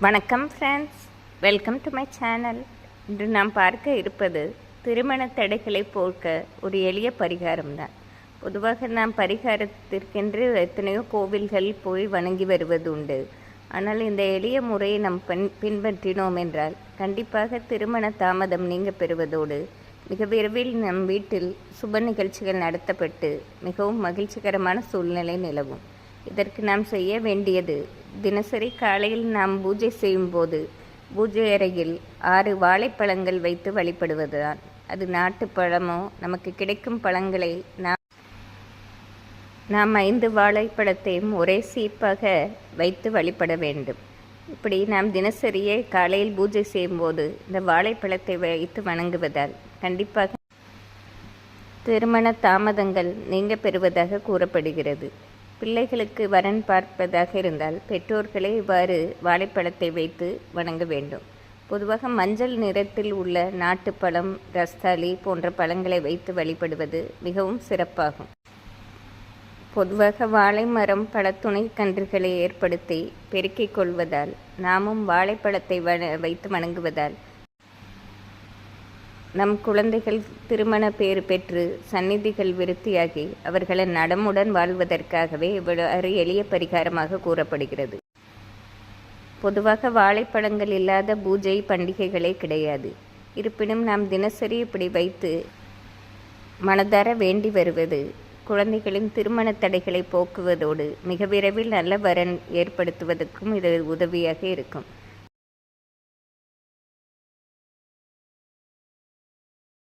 வணக்கம் friends, welcome to my channel. இன்று நாம் பார்க்க இருப்பது திருமண தடைகளை போக்க ஒரு எளிய பரிகாரம்தான். பொதுவாக நாம் பரிகாரத்திற்கென்று எத்தனையோ கோவில்கள் போய் வணங்கி வருவது உண்டு. ஆனால் இந்த எளிய முறையை நாம் பின்பற்றினோம் என்றால் கண்டிப்பாக திருமண தாமதம் நீங்க பெறுவதோடு மிக விரைவில் நம் வீட்டில் சுப நிகழ்ச்சிகள் நடத்தப்பட்டு மிகவும் மகிழ்ச்சிகரமான சூழ்நிலை நிலவும். இதற்கு நாம் செய்ய வேண்டியது, தினசரி காலையில் நாம் பூஜை செய்யும் போது பூஜை அறையில் 6 வாழைப்பழங்கள் வைத்து வழிபடுவதுதான். அது நாட்டு பழமோ நமக்கு கிடைக்கும் பழங்களை நாம் 5 வாழைப்பழத்தையும் ஒரே சீப்பாக வைத்து வழிபட வேண்டும். இப்படி நாம் தினசரியே காலையில் பூஜை செய்யும்போது இந்த வாழைப்பழத்தை வைத்து வணங்குவதால் கண்டிப்பாக திருமண தாமதங்கள் நீங்க பெறுவதாக கூறப்படுகிறது. பிள்ளைகளுக்கு வரன் பார்ப்பதாக இருந்தால் பெற்றோர்களே இவ்வாறு வாழைப்பழத்தை வைத்து வணங்க வேண்டும். பொதுவாக மஞ்சள் நிறத்தில் உள்ள நாட்டுப்பழம், ரஸ்தாலி போன்ற பழங்களை வைத்து வழிபடுவது மிகவும் சிறப்பாகும். பொதுவாக வாழை மரம் பல துணை கன்றுகளை ஏற்படுத்தி பெருக்கிக் கொள்வதால் நாமும் வாழைப்பழத்தை வைத்து வணங்குவதால் நம் குழந்தைகள் திருமண பேறு பெற்று சந்நிதிகள் விருத்தியாகி அவர்களை நலமுடன் வாழ்வதற்காகவே இவ்வளவு எளிய பரிகாரமாக கூறப்படுகிறது. பொதுவாக வாழைப்பழங்கள் இல்லாத பூஜை பண்டிகைகளே கிடையாது. இருப்பினும் நாம் தினசரி இப்படி வைத்து மனதார வேண்டி வருவது குழந்தைகளின் திருமண தடைகளை போக்குவதோடு மிக விரைவில் நல்ல வரன் ஏற்படுத்துவதற்கும் இது உதவியாக இருக்கும்.